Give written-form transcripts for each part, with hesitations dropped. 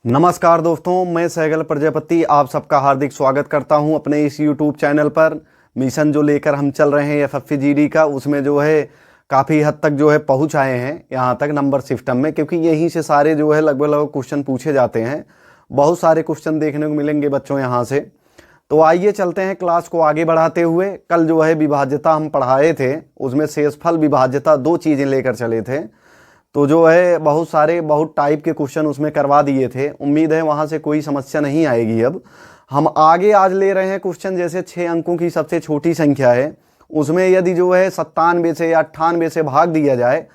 नमस्कार दोस्तों, मैं सहगल प्रजापति आप सबका हार्दिक स्वागत करता हूं अपने इस YouTube चैनल पर। मिशन जो लेकर हम चल रहे हैं FFGD का, उसमें जो है काफ़ी हद तक जो है पहुंच आए हैं यहां तक नंबर सिस्टम में, क्योंकि यहीं से सारे जो है लगभग क्वेश्चन पूछे जाते हैं। बहुत सारे क्वेश्चन देखने को मिलेंगे बच्चों यहाँ से। तो आइए चलते हैं क्लास को आगे बढ़ाते हुए। कल जो है विभाज्यता हम पढ़ाए थे, उसमें शेषफल विभाज्यता दो चीज़ें लेकर चले थे। तो जो है बहुत टाइप के क्वेश्चन उसमें करवा दिए थे। उम्मीद है वहाँ से कोई समस्या नहीं आएगी। अब हम आगे आज ले रहे हैं क्वेश्चन, जैसे 6 अंकों की सबसे छोटी संख्या है, उसमें यदि जो है 97 से या 98 से भाग दिया जाए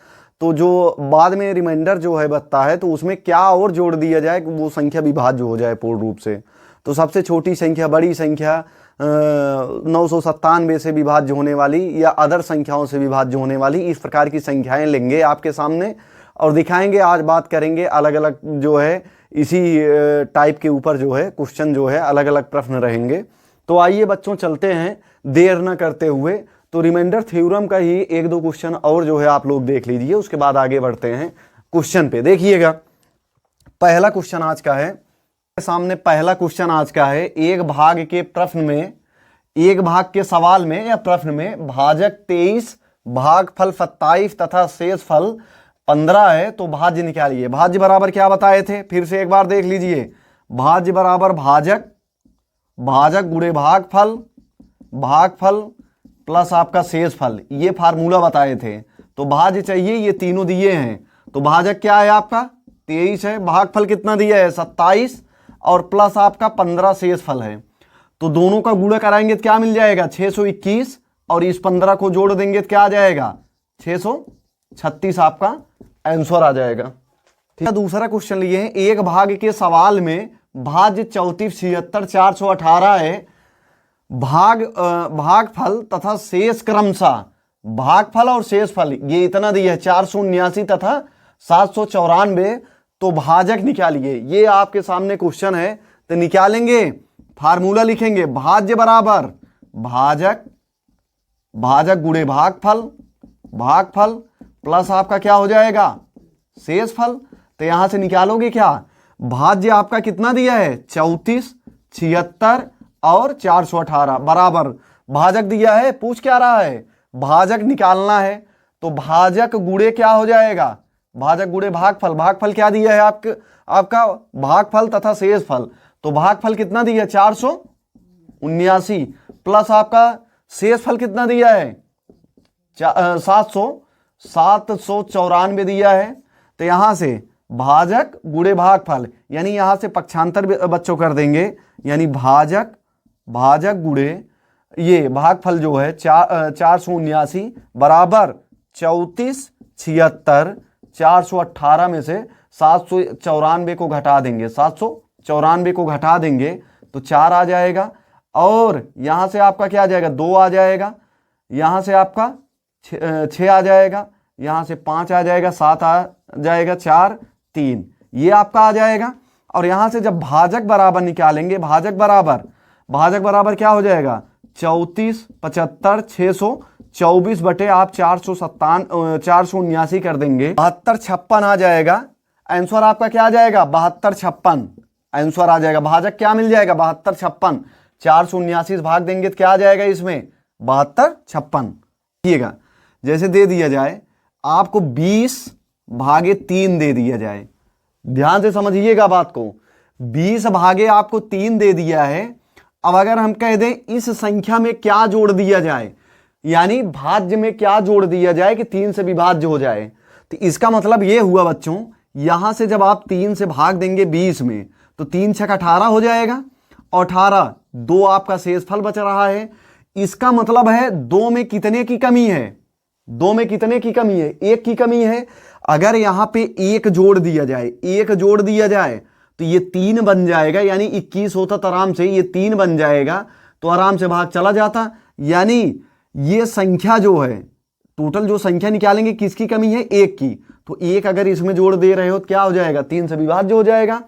तो जो बाद में रिमाइंडर जो है बचता है, तो उसमें क्या और जोड़ दिया जाए कि वो संख्या विभाज्य हो जाए पूर्ण रूप से। तो सबसे छोटी संख्या, बड़ी संख्या 997 से विभाज्य होने वाली या अदर संख्याओं से विभाज्य होने वाली, इस प्रकार की संख्याएं लेंगे आपके सामने और दिखाएंगे। आज बात करेंगे अलग अलग जो है इसी टाइप के ऊपर जो है क्वेश्चन जो है अलग अलग प्रश्न रहेंगे। तो आइए बच्चों चलते हैं देर न करते हुए। तो रिमाइंडर थ्योरम का ही एक दो क्वेश्चन और जो है आप लोग देख लीजिए, उसके बाद आगे बढ़ते हैं क्वेश्चन पे। देखिएगा, पहला क्वेश्चन आज का है सामने। पहला क्वेश्चन आज का है, एक भाग के प्रश्न में, एक भाग के सवाल में या प्रश्न में भाजक 23, भागफल 27 तथा शेषफल 15 है, तो भाज्य निकालिए। भाज्य बराबर क्या बताए थे, फिर से एक बार देख लीजिए। भाज्य बराबर भाजक, भाजक गुणे भागफल, भागफल प्लस आपका शेषफल, ये फार्मूला बताए थे। तो भाज्य चाहिए, ये तीनों दिए हैं। तो भाजक क्या है आपका 23 है, भागफल कितना दिया है 27 और प्लस आपका 15 शेषफल है। तो दोनों का गुणा कराएंगे तो क्या मिल जाएगा 621, और इस 15 को जोड़ देंगे तो क्या आ जाएगा 636, आपका आंसर आ जाएगा। ठीक है, दूसरा क्वेश्चन लिए हैं। एक भाग के सवाल में भाज्य 34, 76, 418 है, भागफल तथा शेष क्रमशः, भागफल और शेषफल ये इतना दिया है 479 तथा 794, तो भाजक निकालिए। ये आपके सामने क्वेश्चन है, तो निकालेंगे, फार्मूला लिखेंगे। भाज्य बराबर भाजक, भाजक गुणे भागफल, भागफल प्लस आपका क्या हो जाएगा शेषफल। तो यहां से निकालोगे क्या, भाज्य आपका कितना दिया है 34, 76 और 418 बराबर भाजक दिया है। पूछ क्या रहा है, भाजक निकालना है। तो भाजक गुणे क्या हो जाएगा, भाजक गुणे भागफल। भागफल क्या दिया है आपका भागफल तथा शेषफल। तो भागफल कितना दिया है 479 प्लस आपका शेषफल कितना दिया है 794 दिया है। तो यहां से भाजक गुणे भागफल, यानी यहां से पक्षांतर बच्चों कर देंगे, यानी भाजक, भाजक गुणे ये भागफल जो है 479 बराबर 34, 76, 418 में से 794 को घटा देंगे, 794 को घटा देंगे तो 4 आ जाएगा। और यहां से आपका क्या आ जाएगा 2 आ जाएगा, यहां से आपका 6 आ जाएगा, यहां से 5 आ जाएगा, 7 आ जाएगा, 4, 3 ये आपका आ जाएगा। और यहां से जब भाजक बराबर निकालेंगे, भाजक बराबर क्या हो जाएगा 34, 75, 624 बटे आप 479 कर देंगे, 7256 आ जाएगा। आंसर आपका क्या आ जाएगा 7256 आंसर आ जाएगा। भाजक क्या मिल जाएगा 7256, 479 से भाग देंगे तो क्या आ जाएगा इसमें 7256। देखिएगा, जैसे दे दिया जाए आपको 20/3 दे दिया जाए, ध्यान से समझिएगा बात को। 20 आपको 3 दे दिया है। अब अगर हम कह दें इस संख्या में क्या जोड़ दिया जाए, यानी भाज्य में क्या जोड़ दिया जाए कि 3 से विभाज्य हो जाए, तो इसका मतलब यह हुआ बच्चों, यहां से जब आप 3 से भाग देंगे 20 में, तो 3 6 18 हो जाएगा, और 18 2 आपका शेषफल बच रहा है। इसका मतलब है 2 में कितने की कमी है, 2 में कितने की कमी है 1 की कमी है। अगर यहां पे 1 जोड़ दिया जाए, 1 जोड़ दिया जाए तो ये 3 बन जाएगा, यानी 21 होता तो आराम से ये 3 बन जाएगा, तो आराम से भाग चला जाता। यानी ये संख्या जो है, टोटल जो संख्या निकालेंगे किसकी कमी है 1 की, तो 1 अगर इसमें जोड़ दे रहे हो तो क्या हो जाएगा 3 से विभाज्य हो जाएगा।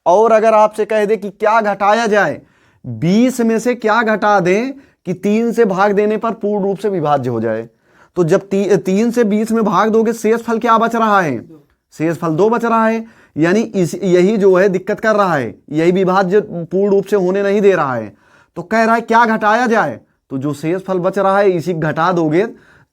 और अगर आपसे कह दे कि क्या घटाया जाए, 20 में से क्या घटा दें कि 3 से भाग देने पर पूर्ण रूप से विभाज्य हो जाए, तो जब 3 से 20 में भाग दोगे शेषफल क्या बच रहा है, शेषफल 2 बच रहा है। यानी इस यही जो है दिक्कत कर रहा है, यही विभाज्य पूर्ण रूप से होने नहीं दे रहा है। तो कह रहा है क्या घटाया जाए, तो जो शेष फल बच रहा है इसी घटा दोगे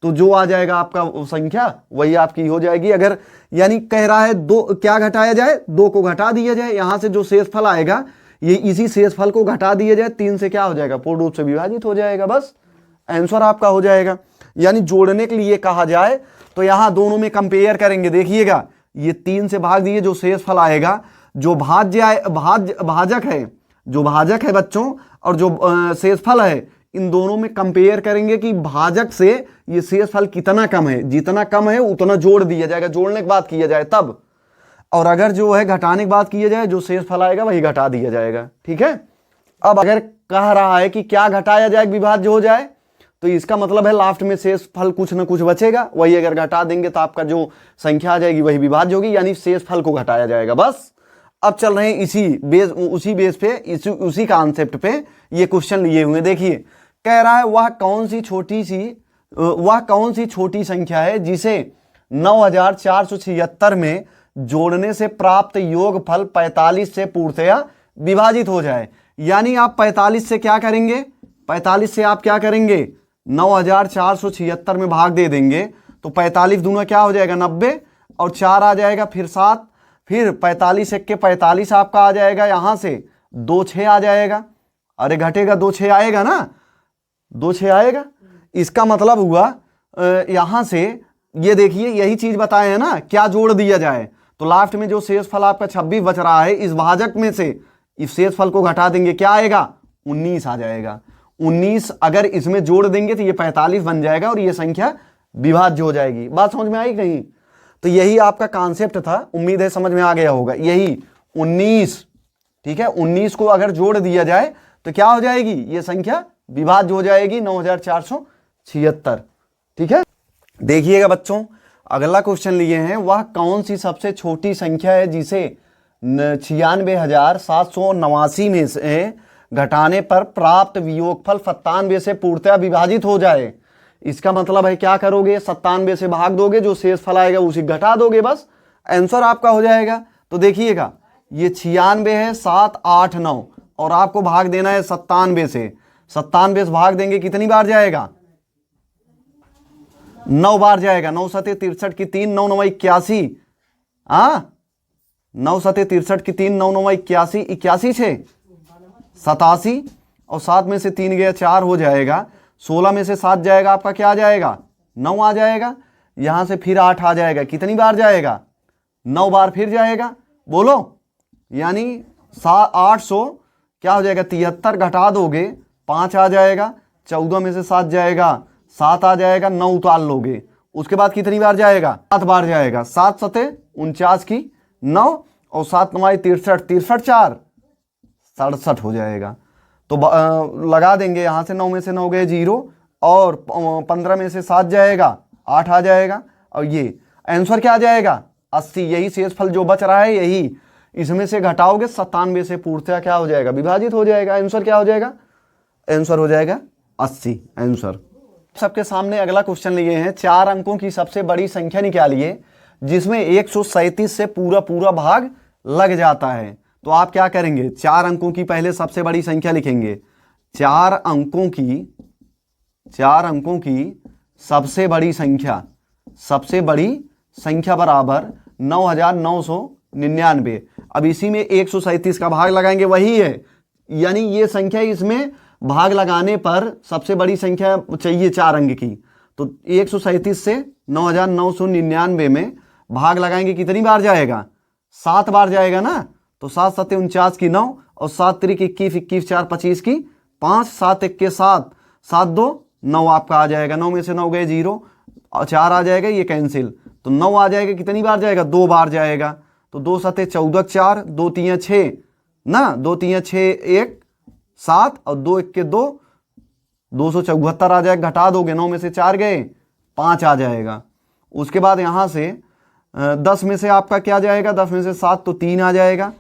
तो जो आ जाएगा आपका संख्या वही आपकी हो जाएगी। अगर यानी कह रहा है दो क्या घटाया जाए, 2 को घटा दिया जाए, यहां से जो शेष फल आएगा ये इसी शेष फल को घटा दिया जाए, 3 से क्या हो जाएगा, पूर्ण रूप से विभाजित हो जाएगा, बस आंसर आपका हो जाएगा। यानी जोड़ने के लिए कहा जाए तो यहां दोनों में कंपेयर करेंगे, देखिएगा ये 3 से भाग दिए, जो शेष फल आएगा, जो भाजक है, जो भाजक है बच्चों, और जो शेष फल है, इन दोनों में कंपेयर करेंगे कि भाजक से ये शेष फल कितना कम है, जितना कम है उतना जोड़ दिया जाएगा, जोड़ने की बात किया जाए तब। और अगर जो है घटाने की बात किया जाए, जो शेष फल आएगा वही घटा दिया जाएगा, ठीक है। अब अगर कह रहा है कि क्या घटाया जाए विभाज्य हो जाए, तो इसका मतलब है लास्ट में शेष फल कुछ ना कुछ बचेगा, वही अगर घटा देंगे तो आपका जो संख्या आ जाएगी वही विभाज्य होगी, यानी शेष फल को घटाया जाएगा, बस। अब चल रहे हैं उसी बेस पे, उसी कॉन्सेप्ट पे ये क्वेश्चन लिए हुए। देखिए कह रहा है वह कौन सी छोटी संख्या है जिसे 9476 में जोड़ने से प्राप्त योगफल 45 से पूर्णतया विभाजित हो जाए। यानी आप 45 से क्या करेंगे, 45 से आप क्या करेंगे, 9476 में भाग दे देंगे तो 45 दूना क्या हो जाएगा 90, और 4 आ जाएगा, फिर 7, फिर 45 एक के 45 आपका आ जाएगा, यहां से 2 6 आ जाएगा, अरे घटेगा 2 6 आएगा ना, 2 6 आएगा। इसका मतलब हुआ यहां से ये देखिए यही चीज बताए है ना, क्या जोड़ दिया जाए, तो लास्ट में जो शेष फल आपका 26 बच रहा है, इस भाजक में से इस शेष फल को घटा देंगे, क्या आएगा 19 आ जाएगा। 19 अगर इसमें जोड़ देंगे तो ये 45 बन जाएगा और ये संख्या विभाज्य हो जाएगी। बात समझ में आई कहीं? तो यही आपका कॉन्सेप्ट था, उम्मीद है समझ में आ गया होगा। यही 19, ठीक है, 19 को अगर जोड़ दिया जाए तो क्या हो जाएगी, ये संख्या विभाज्य हो जाएगी 9476, ठीक है। देखिएगा बच्चों अगला क्वेश्चन लिए हैं, वह कौन सी सबसे छोटी संख्या है जिसे 96,789 में से घटाने पर प्राप्त वियोगफल 97 से पूर्णतया विभाजित हो जाए। इसका मतलब है क्या करोगे, 97 से भाग दोगे, जो शेष फल आएगा उसी घटा दोगे, बस आंसर आपका हो जाएगा। तो देखिएगा ये 96 है, 7 8 9, और आपको भाग देना है 97 से। 97 से भाग देंगे कितनी बार जाएगा, 9 बार जाएगा। 9 सते 63 की 3, 9 9 81, 9 सते 63 की 3, 9 9 81, 81 6 87, और 7 में से 3 गया 4 हो जाएगा। 16 में से 7 जाएगा आपका क्या आ जाएगा, 9 आ जाएगा। यहां से फिर 8 आ जाएगा, कितनी बार जाएगा, 9 बार फिर जाएगा, बोलो। यानी 800 क्या हो जाएगा 73, घटा दोगे 5 आ जाएगा। 14 में से 7 जाएगा, 7 आ जाएगा, 9 उतार लोगे, उसके बाद कितनी बार जाएगा, 7 बार जाएगा। 7 सते 49 की 9, और 7 9 63, 63 4 67 हो जाएगा। तो लगा देंगे यहां से, 9 में से 9 गए 0, और 15 में से 7 जाएगा, 8 आ जाएगा, और ये आंसर क्या आ जाएगा 80। यही शेषफल जो बच रहा है, यही इसमें से घटाओगे 97 से पूर्णतया क्या हो जाएगा, विभाजित हो जाएगा। आंसर क्या हो जाएगा, आंसर हो जाएगा 80 आंसर। सबके सामने अगला क्वेश्चन लिए हैं, 4 अंकों की सबसे बड़ी संख्या निकालिए जिसमें 137 से पूरा भाग लग जाता है। तो आप क्या करेंगे, 4 अंकों की पहले सबसे बड़ी संख्या लिखेंगे। 4 अंकों की सबसे बड़ी संख्या बराबर 9999। अब इसी में 137 का भाग लगाएंगे, वही है, यानी ये संख्या इसमें भाग लगाने पर सबसे बड़ी संख्या चाहिए 4 अंक की। तो 137 से 9999 में भाग लगाएंगे, कितनी बार जाएगा, 7 बार जाएगा ना। तो 7 सते 49 की 9, और 7 त्रिक 21, 21 4 25 की 5, 7 1 के 7, 7 2 9 आपका आ जाएगा। 9 में से 9 गए 0, और 4 आ जाएगा, ये कैंसिल, तो 9 आ जाएगा, कितनी बार जाएगा, 2 बार जाएगा। तो 2 सते 14 4, 2 3 6 ना, 2 3 6 1 7, और 2 1 के 2, 274 आ जाएगा, घटा दोगे, 9 में से 4 गए 5 आ जाएगा। उसके बाद यहाँ से 10 में से आपका क्या जाएगा, 10 में से 7 तो 3 आ जाएगा,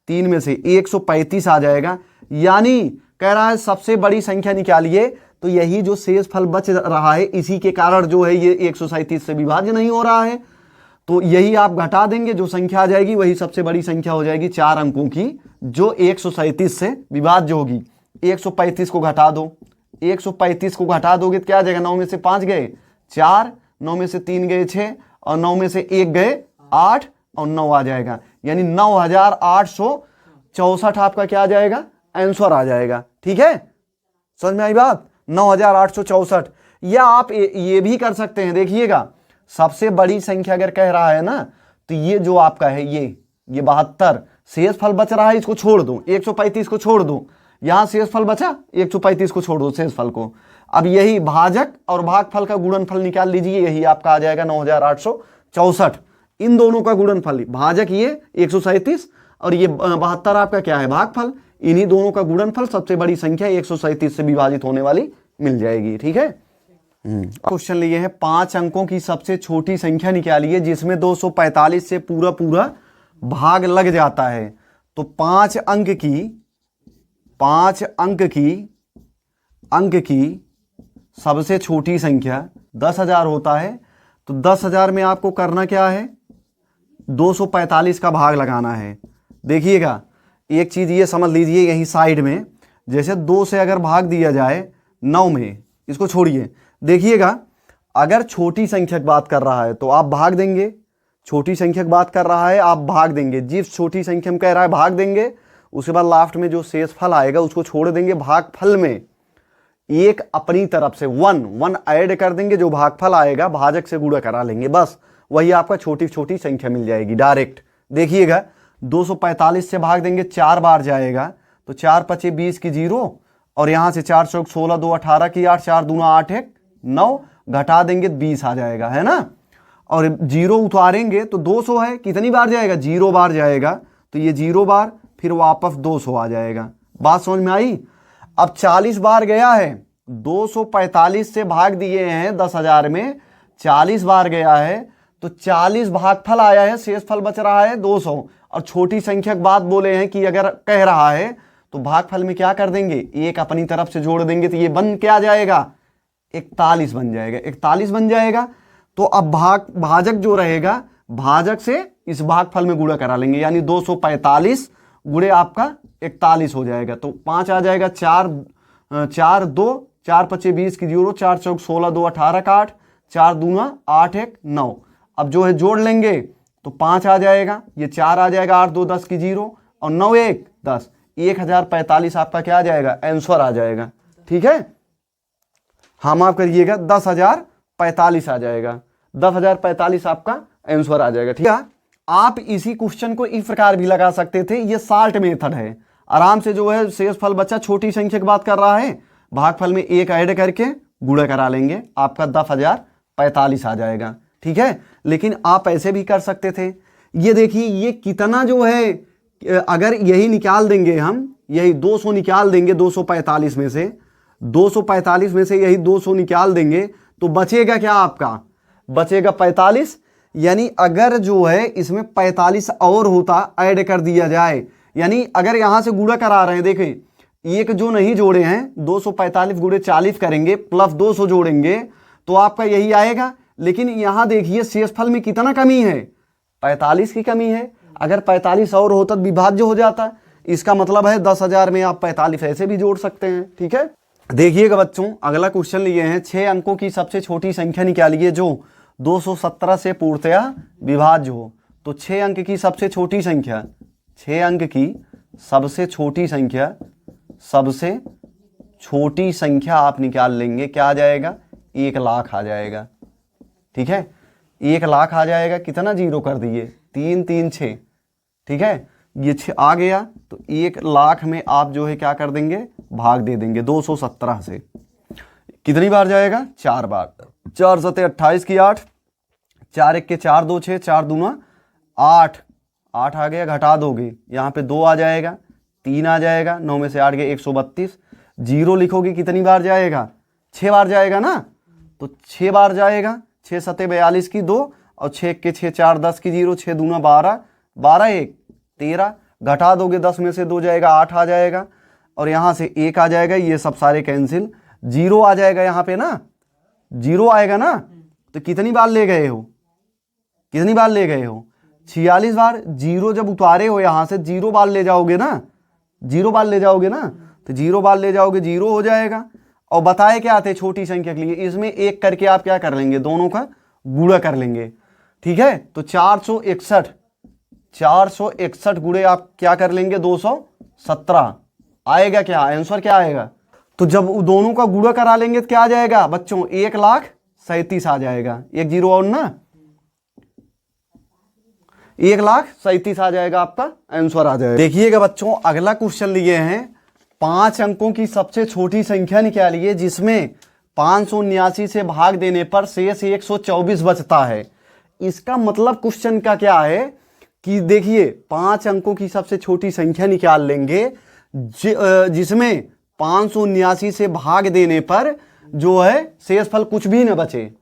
3 में से 135 आ जाएगा। यानी कह रहा है सबसे बड़ी संख्या निकालिए, तो यही जो शेष फल बच रहा है इसी के कारण जो है ये 137 से विभाज्य नहीं हो रहा है। तो यही आप घटा देंगे, जो संख्या आ जाएगी वही सबसे बड़ी संख्या हो जाएगी 4 अंकों की, जो 137 से विभाज्य होगी। 135 को घटा दो, 135 को घटा दोगे तो क्या आ जाएगा, 9 में से 5 गए 4, 9 में से 3 गए 6 और 9 में से 1 गए 8 और 9 आ जाएगा, यानी 9864 आपका क्या आ जाएगा, आंसर आ जाएगा। ठीक है, समझ में आई बात, 9864। या आप ये भी कर सकते हैं, देखिएगा सबसे बड़ी संख्या अगर कह रहा है ना, तो ये जो आपका है ये 72, शेष फल बच रहा है, इसको छोड़ दो, 135 को छोड़ दो, यहां शेष फल बचा, 135 को छोड़ दो शेष फल को। अब यही भाजक और भागफल का गुणनफल निकाल लीजिए, यही आपका आ जाएगा 9864। इन दोनों का गुणनफल, भाजक ये 137 और ये 72 आपका क्या है, भागफल, इन्हीं दोनों का गुणनफल सबसे बड़ी संख्या 137 से विभाजित होने वाली मिल जाएगी। ठीक है, क्वेश्चन लिए हैं 5 अंकों की सबसे छोटी संख्या निकालिए जिसमें 245 से पूरा पूरा भाग लग जाता है। तो 5 अंक की सबसे छोटी संख्या 10,000 होता है। तो 10,000 में आपको करना क्या है, 245 का भाग लगाना है। देखिएगा एक चीज ये समझ लीजिए, यहीं साइड में जैसे 2 से अगर भाग दिया जाए 9 में, इसको छोड़िए, देखिएगा अगर छोटी संख्या की बात कर रहा है तो आप भाग देंगे, छोटी संख्या की बात कर रहा है आप भाग देंगे, जिस छोटी संख्या में कह रहा है भाग देंगे, उसके बाद लास्ट में जो शेष फल आएगा उसको छोड़ देंगे। भागफल में एक अपनी तरफ से 1 ऐड कर देंगे, जो भागफल आएगा भाजक से गुणा करा लेंगे, बस वही आपका छोटी छोटी संख्या मिल जाएगी डायरेक्ट। देखिएगा 245 से भाग देंगे 4 बार जाएगा, तो 4 पचे 20 की 0 और यहां से 4 चौक 16, 2 18 की 8, 4 दूना 8 1 9, घटा देंगे 20 आ जाएगा, है ना। और 0 उतारेंगे तो 200 है, कितनी बार जाएगा, 0 बार जाएगा, तो ये 0 बार फिर वापस 200 आ जाएगा। बात समझ में आई। अब 40 बार गया है, 245 से भाग दिए हैं 10,000 में, 40 बार गया है तो 40 भागफल आया है, शेष फल बच रहा है 200। और छोटी संख्या की बात बोले हैं कि अगर कह रहा है तो भागफल में क्या कर देंगे, एक अपनी तरफ से जोड़ देंगे, तो ये बन क्या जाएगा, 41 बन जाएगा, 41 बन जाएगा। तो अब भाजक जो रहेगा, भाजक से इस भागफल में गुणा करा लेंगे, यानी 245 गुणे आपका 41 हो जाएगा। तो 5 आ जाएगा, 4 2, 4 पचे 20 की 0, 4 चौक 16, 2 18 का 8, 4 दूना 8 1 9। अब जो है जोड़ लेंगे तो 5 आ जाएगा, ये 4 आ जाएगा, 8 2 10 की 0 और 9 1 10, 1045 आपका क्या आ जाएगा, आंसर आ जाएगा। ठीक है, हम आप करिएगा 10,045 आ जाएगा, 10,045 आपका आंसर आ जाएगा। ठीक है, आप इसी क्वेश्चन को इस प्रकार भी लगा सकते थे, ये साल्ट मेथड है, आराम से जो है शेष फल बच्चा छोटी संख्या की बात कर रहा है, भागफल में एक ऐड करके गुणा करा लेंगे, आपका 10,045 आ जाएगा। ठीक है, लेकिन आप ऐसे भी कर सकते थे। ये देखिए ये कितना जो है, अगर यही निकाल देंगे हम, यही 200 निकाल देंगे 245 में से, 245 में से यही 200 निकाल देंगे तो बचेगा क्या आपका, बचेगा 45। यानी अगर जो है इसमें 45 और होता ऐड कर दिया जाए, यानी अगर यहां से गुणा करा रहे हैं, देखें एक जो नहीं जोड़े हैं, 245 गुणे 40 करेंगे प्लस 200 जोड़ेंगे तो आपका यही आएगा। लेकिन यहां देखिए शेषफल में कितना कमी है, 45 की कमी है। अगर 45 और होता तो विभाज्य हो जाता, इसका मतलब है 10,000 में आप 45 ऐसे भी जोड़ सकते हैं। ठीक है, देखिएगा बच्चों अगला क्वेश्चन लिए हैं, 6 अंकों की सबसे छोटी संख्या निकालिए जो 217 से पूर्णतया विभाज्य हो। तो 6 अंक की सबसे छोटी संख्या, 6 अंक की सबसे छोटी संख्या, सबसे छोटी संख्या आप निकाल लेंगे, क्या आ जाएगा, 1 लाख आ जाएगा। ठीक है, 1 लाख आ जाएगा, कितना जीरो कर दिए, 3 3 6। ठीक है, ये 6 आ गया तो 1 लाख में आप जो है क्या कर देंगे, भाग दे देंगे 217 से। कितनी बार जाएगा, 4 बार, 4 सते 28 की 8, 4 1 के 4 2 6, 4 दूना 8, 8 आ गया, घटा दोगे यहाँ पे 2 आ जाएगा, 3 आ जाएगा, 9 में से 8 गए 132, 0 लिखोगे कितनी बार जाएगा, 6 बार जाएगा ना, तो 6 बार जाएगा, 6 सते 42 की 2 और 6 के 6 4 10 की 0, 6 दूना 12, 12 1 13, घटा दोगे 10 में से 2 जाएगा, 8 आ जाएगा और यहाँ से 1 आ जाएगा, ये सब सारे कैंसिल, 0 आ जाएगा यहाँ पे ना, 0 आएगा ना, तो कितनी बार ले गए हो, कितनी बार ले गए हो? 46 बार। जीरो जब उतारे हो यहां से, 0 बार ले जाओगे ना, 0 बार ले जाओगे ना, तो 0 बार ले जाओगे 0 हो जाएगा। और बताए क्या थे छोटी संख्या के लिए, इसमें एक करके आप क्या कर लेंगे, दोनों का गुणा कर लेंगे। ठीक है, तो 461 गुणे आप क्या कर लेंगे, 217 आएगा। क्या आंसर क्या आएगा? तो जब दोनों का गुणा करा लेंगे तो क्या आ जाएगा बच्चों, 1,37,000 आ जाएगा। एक जीरो और ना, 1,37,000 आ जाएगा, आपका आंसर आ जाएगा। देखिएगा बच्चों, अगला क्वेश्चन लिए हैं, 5 अंकों की सबसे छोटी संख्या निकालिए जिसमें 579 से भाग देने पर शेष 124 बचता है। इसका मतलब क्वेश्चन का क्या है कि देखिए 5 अंकों की सबसे छोटी संख्या निकाल लेंगे जिसमें 579 से भाग देने पर जो है शेषफल कुछ भी न बचे।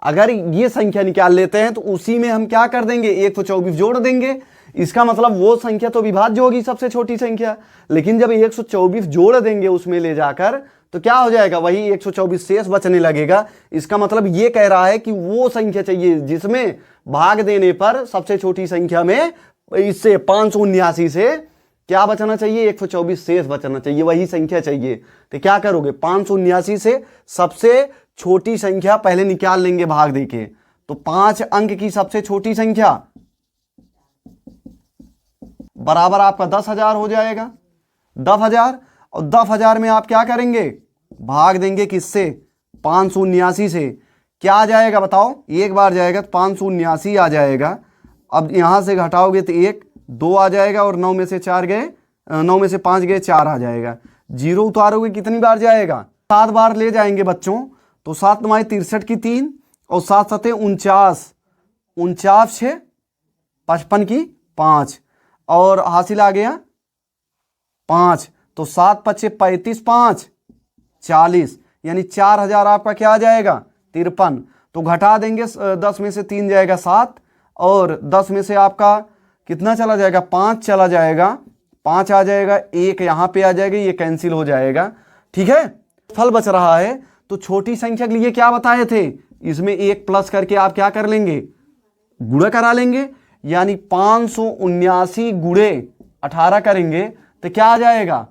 अगर ये संख्या निकाल लेते हैं तो उसी में हम क्या कर देंगे, 124 जोड़ देंगे। इसका मतलब वो संख्या तो विभाज्य होगी सबसे छोटी संख्या, लेकिन जब 124 जोड़ देंगे उसमें ले जाकर तो क्या हो जाएगा, वही 124 शेष बचने लगेगा। इसका मतलब ये कह रहा है कि वो संख्या चाहिए जिसमें भाग देने पर सबसे छोटी संख्या में इससे 579 से क्या बचना चाहिए, 124 शेष बचना चाहिए, वही संख्या चाहिए। तो क्या करोगे, 579 से सबसे छोटी संख्या पहले निकाल लेंगे भाग देके। तो 5 अंक की सबसे छोटी संख्या बराबर आपका 10,000 हो जाएगा। 10,000, और 10,000 में आप क्या करेंगे, भाग देंगे किससे, 579 से। क्या आ जाएगा बताओ, एक बार जाएगा तो 579 आ जाएगा। अब यहां से घटाओगे तो 1 2 आ जाएगा, और 9 में से 4 गए, 9 में से 5 गए, 4 आ जाएगा। जीरो उतारोगे कितनी बार जाएगा, 7 बार ले जाएंगे बच्चों। तो 7 9 63 की 3, और 7 7 49, 49 6 55 की 5, और हासिल आ गया 5। तो 7 5 35 5 40, यानी 4,000 आपका क्या आ जाएगा, 53। तो घटा देंगे, 10 में से 3 जाएगा 7, और 10 में से आपका कितना चला जाएगा, 5 चला जाएगा, 5 आ जाएगा, 1 यहां पे आ जाएगा, ये कैंसिल हो जाएगा। ठीक है, फल बच रहा है। तो छोटी संख्या के लिए क्या बताए थे, इसमें 1 प्लस करके आप क्या कर लेंगे, गुणा करा लेंगे। यानी 579 गुणे 18 करेंगे तो क्या आ जाएगा,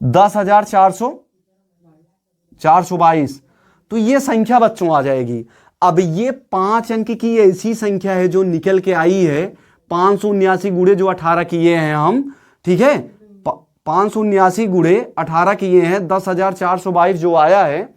10,422। तो ये संख्या बच्चों आ जाएगी। अब ये 5 अंक की ऐसी संख्या है जो निकल के आई है, 579 गुणे जो 18 किए हैं हम, ठीक है, 579 गुणे 18 किए हैं, 10,422 जो आया है,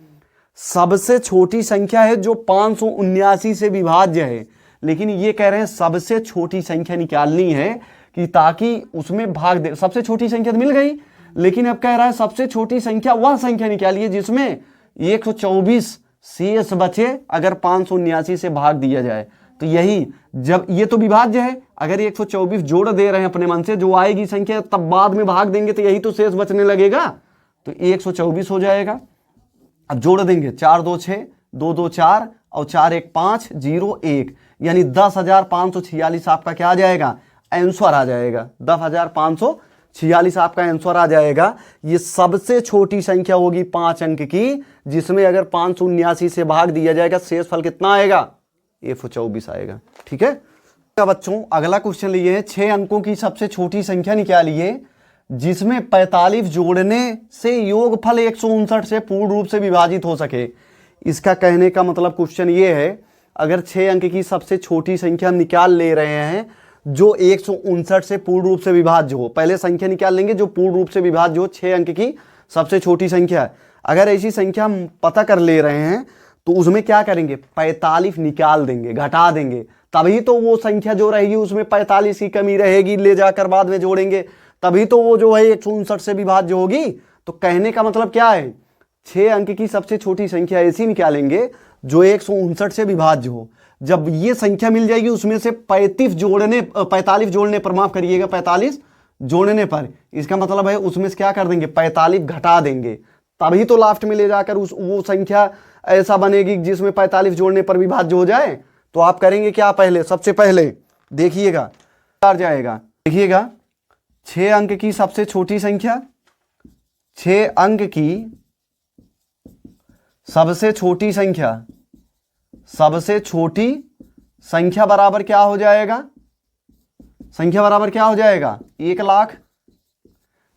सबसे छोटी संख्या है जो 579 से विभाज्य है। लेकिन ये कह रहे हैं सबसे छोटी संख्या निकालनी है कि ताकि उसमें भाग दे। सबसे छोटी संख्या तो मिल गई, लेकिन अब कह रहा है सबसे छोटी संख्या वह संख्या निकालिए जिसमें 124 शेष बचे अगर 579 से भाग दिया जाए। तो यही, जब ये तो विभाज्य है, अगर 124 जोड़ दे रहे हैं अपने मन से, जो आएगी संख्या तब बाद में भाग देंगे तो यही तो शेष बचने लगेगा, तो 124 हो जाएगा। अब जोड़ देंगे, 4 2 6, 2 2 4, और 4 1 5 0 1, यानी 10,546 आपका क्या आ जाएगा, आंसर आ जाएगा। 10,546 आपका आंसर आ जाएगा। ये सबसे छोटी संख्या होगी 5 अंक की, जिसमें अगर 579 से भाग दिया जाएगा शेष फल कितना आएगा, 124 आएगा। ठीक है बच्चों, अगला क्वेश्चन लिए हैं, 6 अंकों की सबसे छोटी संख्या निकालिए जिसमें 45 जोड़ने से योगफल 159 से पूर्ण रूप से विभाजित हो सके। इसका कहने का मतलब क्वेश्चन ये है, अगर 6 अंक की सबसे छोटी संख्या हम निकाल ले रहे हैं जो 159 से पूर्ण रूप से विभाज्य हो। पहले संख्या निकाल लेंगे जो पूर्ण रूप से विभाज्य हो, 6 अंक की सबसे छोटी संख्या। अगर ऐसी संख्या हम पता कर ले रहे हैं तो उसमें क्या करेंगे, 45 निकाल देंगे, घटा देंगे, तभी तो वो संख्या जो रहेगी उसमें 45 की कमी रहेगी, ले जाकर बाद में जोड़ेंगे, तभी तो वो जो है 159 से विभाज्य होगी। तो कहने का मतलब क्या है, 6 अंक की सबसे छोटी संख्या ऐसी निकालेंगे जो 159 से विभाज्य हो। जब ये संख्या मिल जाएगी उसमें से 45 जोड़ने पर, माफ करिएगा, 45 जोड़ने पर, इसका मतलब है उसमें से क्या कर देंगे, 45 घटा देंगे, तभी तो लास्ट में ले जाकर वो संख्या ऐसा बनेगी जिसमें 45 जोड़ने पर विभाज्य हो जाए। तो आप करेंगे क्या, पहले सबसे पहले देखिएगा जाएगा, देखिएगा 6 अंक की सबसे छोटी संख्या, 6 अंक की सबसे छोटी संख्या, सबसे छोटी संख्या बराबर क्या हो जाएगा, संख्या बराबर क्या हो जाएगा, 1,00,000।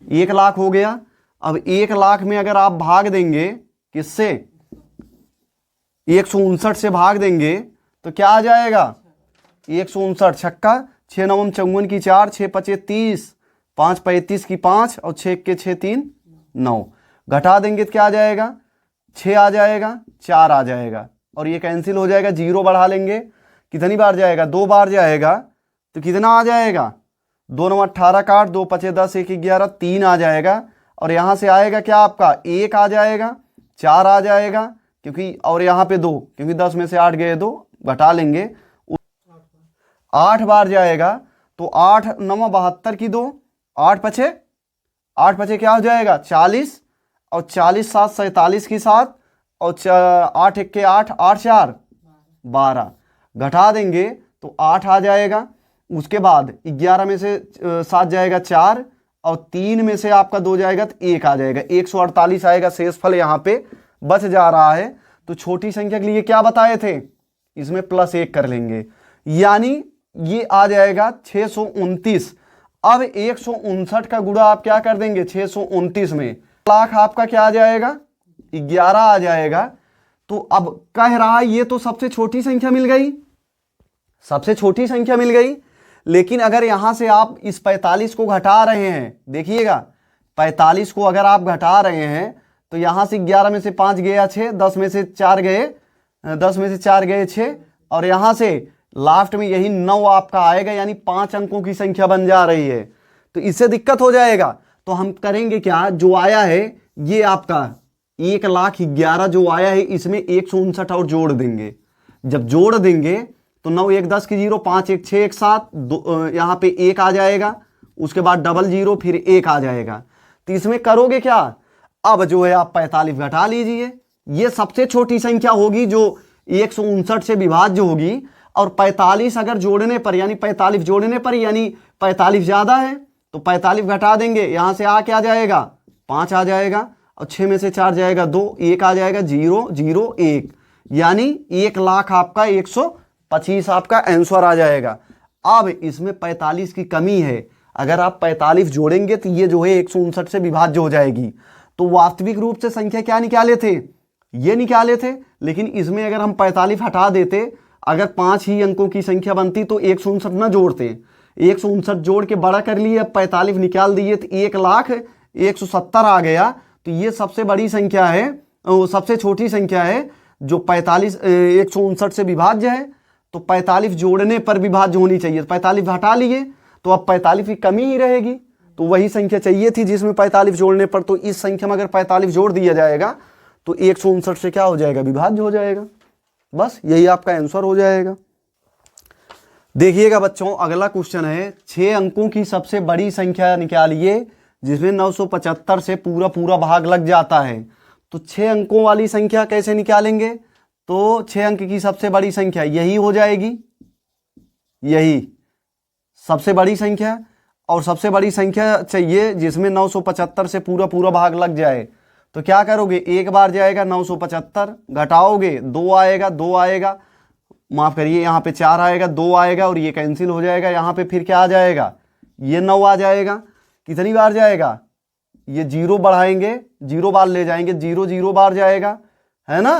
1,00,000 हो गया। अब 1,00,000 में अगर आप भाग देंगे किससे, 159 से भाग देंगे तो क्या आ जाएगा, 159 छक्का, 6 9 54 की 4, 6 5 30, 5 35 की 5 और 6 के 6 3 9। घटा देंगे तो क्या आ जाएगा, 6 आ जाएगा, 4 आ जाएगा और ये कैंसिल हो जाएगा। 0 बढ़ा लेंगे, कितनी बार जाएगा, 2 बार जाएगा तो कितना आ जाएगा, 2 9 18 काट, 2 5 10 1 11 3 आ जाएगा। और यहाँ से आएगा क्या आपका 1 आ जाएगा, 4 आ जाएगा क्योंकि, और यहाँ पे 2 क्योंकि 10 में से 8 गए 2, घटा लेंगे 8 बार जाएगा। तो 8 9 72 की 2, 8 पचे क्या हो जाएगा 40 और 40 7 47 की 7 और 8 1 के 8, 8 4 12। घटा देंगे तो 8 आ जाएगा। उसके बाद 11 में से 7 जाएगा 4 और 3 में से आपका 2 जाएगा तो 1 आ जाएगा, 148 आएगा। शेषफल यहाँ पे बच जा रहा है। तो छोटी संख्या के लिए क्या बताए थे, इसमें +1 कर लेंगे, यानी ये आ जाएगा 629। अब 159 का गुणा आप क्या कर देंगे 629 में, लाख आपका क्या आ जाएगा 11 आ जाएगा। तो अब कह रहा है ये तो सबसे छोटी संख्या मिल गई, सबसे छोटी संख्या मिल गई। लेकिन अगर यहां से आप इस 45 को घटा रहे हैं, देखिएगा 45 को अगर आप घटा रहे हैं तो यहां से 11 में से 5 गया 6, 10 में से 4 गए 10 में से 4 गए 6 और यहां से लास्ट में यही 9 आपका आएगा, यानी 5 अंकों की संख्या बन जा रही है। तो इससे दिक्कत हो जाएगा। तो हम करेंगे क्या, जो आया है ये आपका 1,11,000 जो आया है, इसमें 159 और जोड़ देंगे। जब जोड़ देंगे तो 9 1 10 की 0, 5 1 6 1 7, यहाँ पे 1 आ जाएगा, उसके बाद डबल 0 फिर 1 आ जाएगा। तो इसमें करोगे क्या, अब जो है आप 45 घटा लीजिए, ये सबसे छोटी संख्या होगी जो 159 से विभाज्य होगी। और 45 अगर जोड़ने पर, यानी 45 जोड़ने पर, यानी 45 ज्यादा है तो 45 घटा देंगे, यहां से आ क्या जाएगा 5 आ जाएगा और 6 में से 4 जाएगा 2, 1 आ जाएगा, 0 0 1, यानी 1,00,000 आपका 125 आपका आंसर आ जाएगा। अब इसमें 45 की कमी है, अगर आप 45 जोड़ेंगे तो ये जो है 159 से विभाज्य हो जाएगी। तो वास्तविक रूप से संख्या क्या निकाले थे, ये निकाले थे। लेकिन इसमें अगर हम 45 हटा देते, अगर 5 ही अंकों की संख्या बनती तो 159 ना जोड़ते, 159 जोड़ के बड़ा कर लिए, अब 45 निकाल दिए तो 1,01,70 आ गया। तो ये सबसे बड़ी संख्या है, सबसे छोटी संख्या है जो 159 से विभाज्य है। तो 45 जोड़ने पर विभाज्य होनी चाहिए, 45 हटा लिए तो अब 45 की कमी ही रहेगी। तो वही संख्या चाहिए थी जिसमें 45 जोड़ने पर, तो इस संख्या में अगर 45 जोड़ दिया जाएगा तो 159 से क्या हो जाएगा विभाज्य हो जाएगा। बस यही आपका आंसर हो जाएगा। देखिएगा बच्चों, अगला क्वेश्चन है 6 अंकों की सबसे बड़ी संख्या निकालिए जिसमें 975 से पूरा पूरा भाग लग जाता है। तो 6 अंकों वाली संख्या कैसे निकालेंगे, तो 6 अंक की सबसे बड़ी संख्या यही हो जाएगी, यही सबसे बड़ी संख्या। और सबसे बड़ी संख्या चाहिए जिसमें 975 से पूरा पूरा भाग लग जाए। तो क्या करोगे, एक बार जाएगा 975, घटाओगे 2 आएगा, 2 आएगा, माफ करिए यहाँ पे 4 आएगा, 2 आएगा और ये कैंसिल हो जाएगा। यहाँ पे फिर क्या आ जाएगा, ये 9 आ जाएगा। कितनी बार जाएगा, ये 0 बढ़ाएंगे, 0 बार ले जाएंगे, 0 0 बार जाएगा, है ना।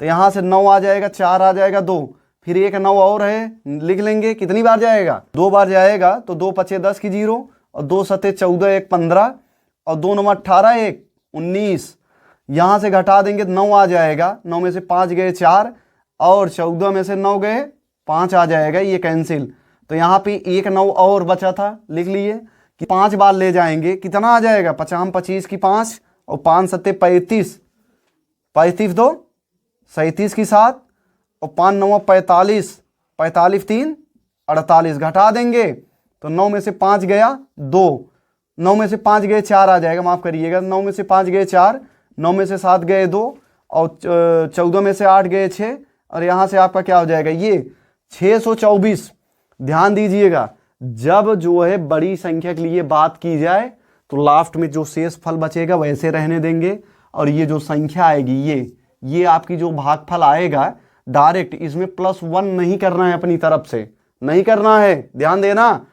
तो यहाँ से 9 आ जाएगा, 4 आ जाएगा, 2, फिर एक 9 और है, लिख लेंगे। कितनी बार जाएगा, 2 बार जाएगा। तो 2 5 10 की 0 और 2 7 14 1 15 और 2 9 18 1 19। यहाँ से घटा देंगे 9 आ जाएगा, 9 में से 5 गए 4 और 14 में से 9 गए 5 आ जाएगा, ये कैंसिल। तो यहाँ पे एक 9 और बचा था, लिख लिए कि 5 बार ले जाएंगे, कितना आ जाएगा 50 25 की 5 और 5 7 35, 35 2 37 की 7 और 5 9 45, 45 3 48। घटा देंगे तो 9 में से 5 गया 2, 9 में से 5 गए 4 आ जाएगा, माफ करिएगा, 9 में से 5 गए 4, 9 में से 7 गए 2 और 14 में से 8 गए 6 और यहाँ से आपका क्या हो जाएगा, ये 624। ध्यान दीजिएगा, जब जो है बड़ी संख्या के लिए बात की जाए तो लास्ट में जो शेष फल बचेगा वैसे रहने देंगे और ये जो संख्या आएगी ये आपकी जो भागफल आएगा डायरेक्ट इसमें +1 नहीं करना है, अपनी तरफ से नहीं करना है, ध्यान देना।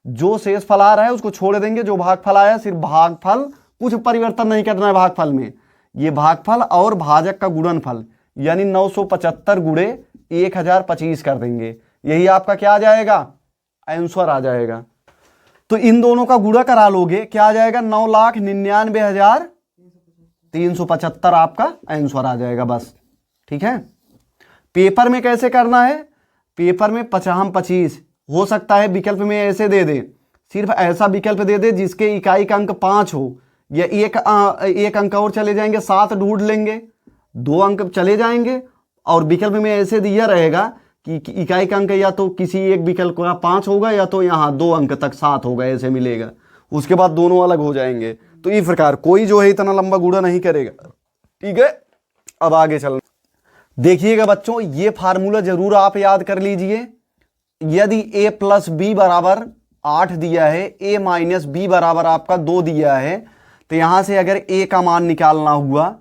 जो शेष फल आ रहा है उसको छोड़ देंगे, जो भागफल आया सिर्फ भागफल, कुछ परिवर्तन नहीं करना है भागफल में। ये भागफल और भाजक का गुणनफल यानी 975 गुणे 1025 कर देंगे, यही आपका क्या आ जाएगा, आंसर आ जाएगा। तो इन दोनों का गुणा करा लोगे, क्या आ जाएगा, 9,99,375 आपका आंसर आ जाएगा बस। ठीक है, पेपर में कैसे करना है, पेपर में 50-25 हो सकता है, विकल्प में ऐसे दे दे, सिर्फ ऐसा विकल्प दे दे जिसके इकाई का अंक 5 हो, या एक अंक और चले जाएंगे, 7 ढूंढ लेंगे, 2 अंक चले जाएंगे, और विकल्प में ऐसे दिया रहेगा कि इकाई का अंक या तो किसी एक विकल्प का 5 होगा या तो यहाँ 2 अंक तक 7 होगा, ऐसे मिलेगा, उसके बाद दोनों अलग हो जाएंगे। तो इस प्रकार कोई जो है इतना लंबा गुणा नहीं करेगा। ठीक है, अब आगे चलना, देखिएगा बच्चों, ये फार्मूला जरूर आप याद कर लीजिए। यदि a + b बराबर 8 दिया है, a - b बराबर आपका 2 दिया है, तो यहां से अगर a का मान निकालना हुआ,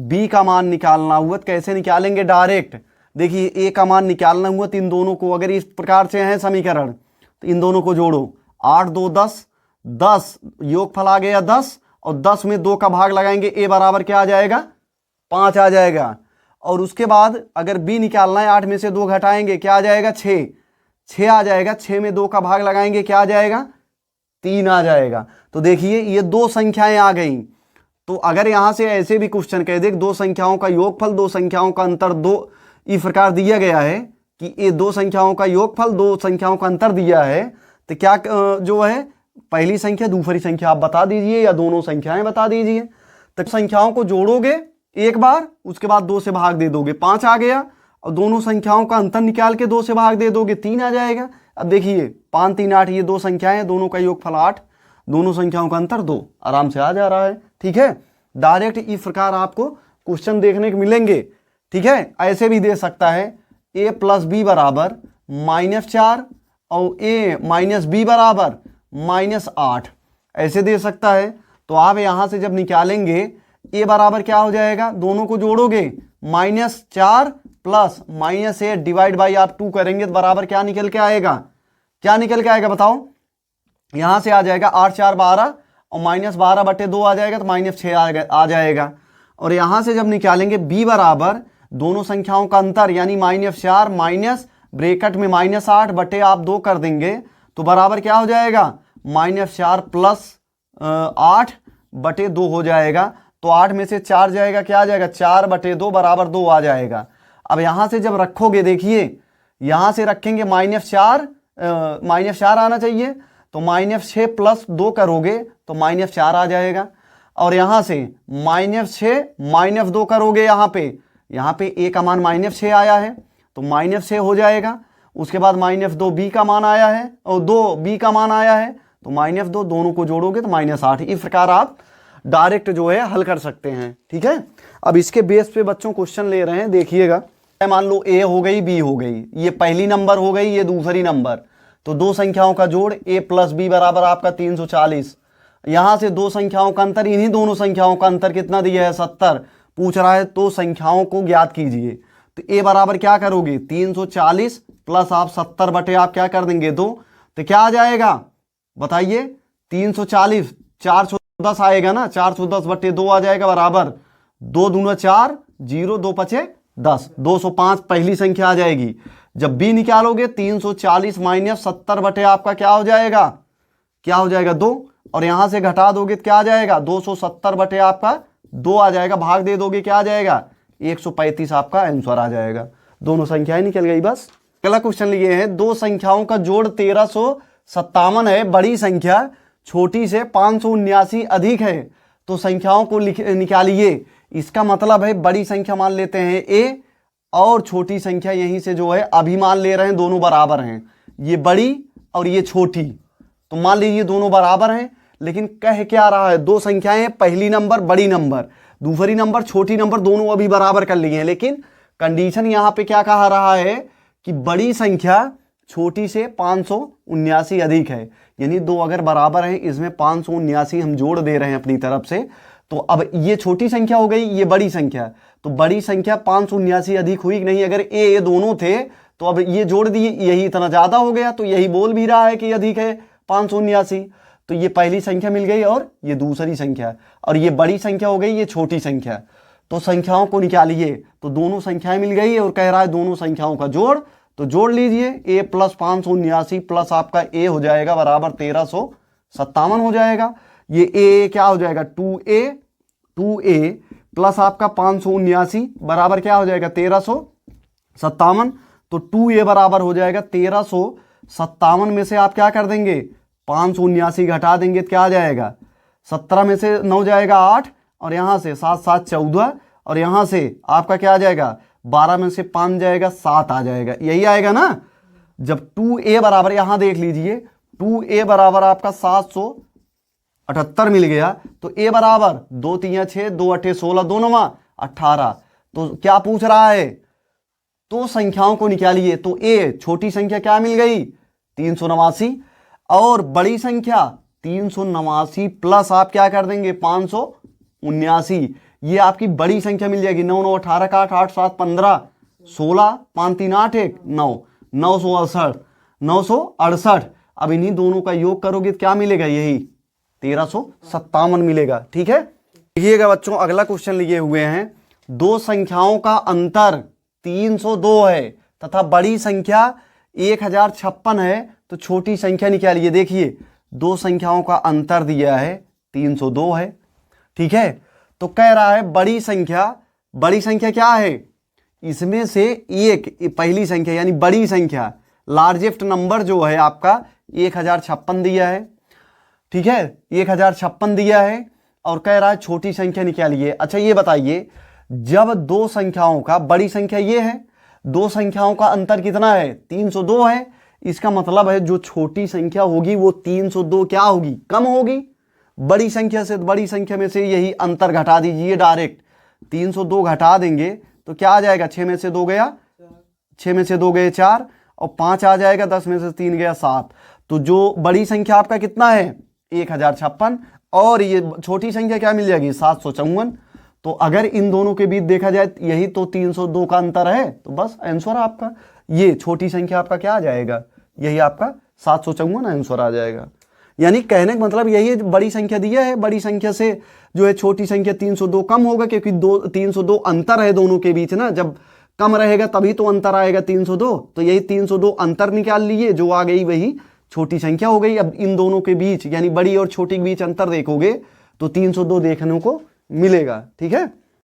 b का मान निकालना हुआ, तो कैसे निकालेंगे, डायरेक्ट देखिए a का मान निकालना हुआ तो इन दोनों को, अगर इस प्रकार से है समीकरण, तो इन दोनों को जोड़ो, 8 2 10, 10 योगफल आ गया 10, और 10 में 2 का भाग लगाएंगे, a बराबर क्या आ जाएगा, 5 आ जाएगा। और उसके बाद अगर b निकालना है, 8 में से 2 घटाएंगे, क्या आ जाएगा, 6 आ जाएगा, 6 में 2 का भाग लगाएंगे, क्या आ जाएगा, 3 आ जाएगा। तो देखिए ये 2 संख्याएं आ गई। तो अगर यहां से ऐसे भी क्वेश्चन कह दे, 2 संख्याओं का योगफल, 2 संख्याओं का अंतर 2, इस प्रकार दिया गया है कि ये 2 संख्याओं का योगफल, 2 संख्याओं का अंतर दिया है, तो क्या जो है पहली संख्या दूसरी संख्या आप बता दीजिए, या दोनों संख्याएं बता दीजिए। तो संख्याओं को जोड़ोगे एक बार, उसके बाद 2 से भाग दे दोगे, 5 आ गया, और दोनों संख्याओं का अंतर निकाल के 2 से भाग दे दोगे, 3 आ जाएगा। अब देखिए 5 3 8, ये 2 संख्याएं, दोनों का योगफल 8, दोनों संख्याओं का अंतर 2, आराम से आ जा रहा है। ठीक है, डायरेक्ट इस प्रकार आपको क्वेश्चन देखने को मिलेंगे। ठीक है, ऐसे भी दे सकता है, a + b बराबर -4 और a - b बराबर -8, ऐसे दे सकता है। तो आप यहां से जब निकालेंगे, a बराबर क्या हो जाएगा, दोनों को जोड़ोगे, -4 प्लस -8 डिवाइड बाई आप 2 करेंगे, तो बराबर क्या निकल के आएगा, क्या निकल के आएगा बताओ, यहां से आ जाएगा 8 4 12, और -12/2 आ जाएगा, तो -6 आ जाएगा। और यहां से जब निकालेंगे b बराबर दोनों संख्याओं का अंतर यानी -4 माइनस ब्रैकेट में -8 बटे आप 2 कर देंगे, तो बराबर क्या हो जाएगा, -4 प्लस 8 बटे 2 हो जाएगा। तो 8 में से 4 जाएगा, क्या आ जाएगा, 4/2 बराबर 2 आ जाएगा। अब यहां से जब रखोगे, देखिए यहां से रखेंगे -4 आना चाहिए, तो -6 प्लस 2 करोगे तो -4 आ जाएगा। और यहां से -6 -2 करोगे, यहाँ पे a का मान -6 आया है तो -6 हो जाएगा। उसके बाद -2 b का मान आया है, और 2 b का मान आया है, तो -2 दोनों को जोड़ोगे तो -8। इस प्रकार आप डायरेक्ट जो है हल कर सकते हैं। ठीक है, अब इसके बेस पे बच्चों क्वेश्चन ले रहे हैं, देखिएगा। मान लो a हो गई, b हो गई, ये पहली नंबर हो गई, ये दूसरी नंबर, तो 2 संख्याओं का जोड़ a + b बराबर आपका 340। यहां से 2 संख्याओं का अंतर, इन्हीं दोनों संख्याओं का अंतर कितना दिया है, 70 पूछ रहा है, तो संख्याओं को ज्ञात कीजिए। तो a बराबर क्या करोगे, 340 प्लस आप 70 बटे आप क्या कर देंगे 2, तो क्या आ जाएगा बताइए, 340, 410 आएगा ना, 410 बटे 2 आ जाएगा, बराबर 2 दूना 4, 0 2 5 10, 205 पहली संख्या आ जाएगी। जब b निकालोगे 340 माइनस 70 बटे आपका क्या हो जाएगा, 2, और यहां से घटा दोगे तो क्या आ जाएगा, 270 बटे आपका 2 आ जाएगा, भाग दे दोगे क्या आ जाएगा, 135 आपका आंसर आ जाएगा। दोनों संख्याएं निकल गई बस। अगला क्वेश्चन लिए हैं, 2 संख्याओं का जोड़ 1357 है, बड़ी संख्या छोटी से 579 अधिक है, तो संख्याओं को निकालिए। इसका मतलब है बड़ी संख्या मान लेते हैं a, और छोटी संख्या यहीं से जो है अभी मान ले रहे हैं, दोनों बराबर हैं, ये बड़ी और ये छोटी, तो मान लीजिए दोनों बराबर हैं। लेकिन कह क्या रहा है, 2 संख्याएं, पहली नंबर बड़ी नंबर, दूसरी नंबर छोटी नंबर, दोनों अभी बराबर कर लिए हैं। लेकिन कंडीशन यहां पे क्या कहा रहा है कि बड़ी संख्या छोटी से 579 अधिक है, यानी 2 अगर बराबर हैं, इसमें 579 हम जोड़ दे रहे हैं अपनी तरफ से, तो अब ये छोटी संख्या हो गई, ये बड़ी संख्या। तो बड़ी संख्या 579 अधिक हुई कि नहीं? अगर ये दोनों थे तो अब ये जोड़ दिए, यही इतना ज्यादा हो गया, तो यही बोल भी रहा है कि अधिक है 579। तो ये पहली संख्या मिल गई और ये दूसरी संख्या, और ये बड़ी संख्या हो गई, ये छोटी संख्या। तो संख्याओं को निकालिए, तो दोनों संख्याएं मिल गई और कह रहा है दोनों संख्याओं का जोड़। तो जोड़ लीजिए, a प्लस 579 प्लस आपका a हो जाएगा बराबर 1357 हो जाएगा। ये a क्या हो जाएगा? 2a प्लस आपका 579 बराबर क्या हो जाएगा? 1357। तो 2a बराबर हो जाएगा 1357 में से आप क्या कर देंगे? 579 घटा देंगे तो क्या आ जाएगा? 17 में से 9 जाएगा 8, और यहां से 7 7 14, और यहां से आपका क्या आ जाएगा? 12 में से 5 जाएगा 7 आ जाएगा, यही आएगा ना। जब 2a बराबर, यहां देख लीजिए 2a बराबर आपका 778 मिल गया, तो a बराबर 2 3 6 2 8 16 2 9 18। तो क्या पूछ रहा है? तो संख्याओं को निकालिए। तो a छोटी संख्या क्या मिल गई? 389, और बड़ी संख्या 389 प्लस आप क्या कर देंगे? 579। ये आपकी बड़ी संख्या मिल जाएगी। 9 9 18 का 8 8 7 15 16 5 3 8 1 9 968। अब इन्हीं दोनों का योग करोगे तो क्या मिलेगा? यही 1357 मिलेगा। ठीक है, देखिएगा बच्चों, अगला क्वेश्चन लिए हुए हैं। दो संख्याओं का अंतर 302 है तथा बड़ी संख्या 1056 है, तो छोटी संख्या निकालिए। देखिए, दो संख्याओं का अंतर दिया है 302 है, ठीक है। तो कह रहा है बड़ी संख्या क्या है? इसमें से एक पहली संख्या यानी बड़ी संख्या, लार्जेस्ट नंबर जो है आपका 1056 दिया है, ठीक है, 1056 दिया है, और कह रहा है छोटी संख्या निकालिए। अच्छा ये बताइए, जब दो संख्याओं का, बड़ी संख्या ये है, दो संख्याओं का अंतर कितना है? 302 है। इसका मतलब है जो छोटी संख्या होगी वो 302 क्या होगी? कम होगी। बड़ी संख्या से, बड़ी संख्या में से यही अंतर घटा दीजिए डायरेक्ट। 302 घटा देंगे तो क्या आ जाएगा? 6 में से 2 गया, 6 में से 2 गए 4, और 5 आ जाएगा, 10 में से 3 गया 7। तो जो बड़ी संख्या आपका कितना है? 1056, और ये छोटी संख्या क्या मिल जाएगी? 754। तो अगर इन दोनों के बीच देखा जाए यही तो 302 का अंतर है, तो बस आंसर आपका ये छोटी संख्या आपका क्या आ जाएगा? यही आपका 754 आंसर आ जाएगा। यानी कहने का मतलब यही है, बड़ी संख्या दिया है, बड़ी संख्या से जो है छोटी संख्या 302 कम होगा, क्योंकि 302 अंतर है दोनों के बीच ना। जब कम रहेगा तभी तो अंतर आएगा 302। तो यही 302 अंतर निकाल लिए, जो आ गई वही छोटी संख्या हो गई। अब इन दोनों के बीच यानी बड़ी और छोटी के बीच अंतर देखोगे तो 302 देखने को मिलेगा। ठीक है।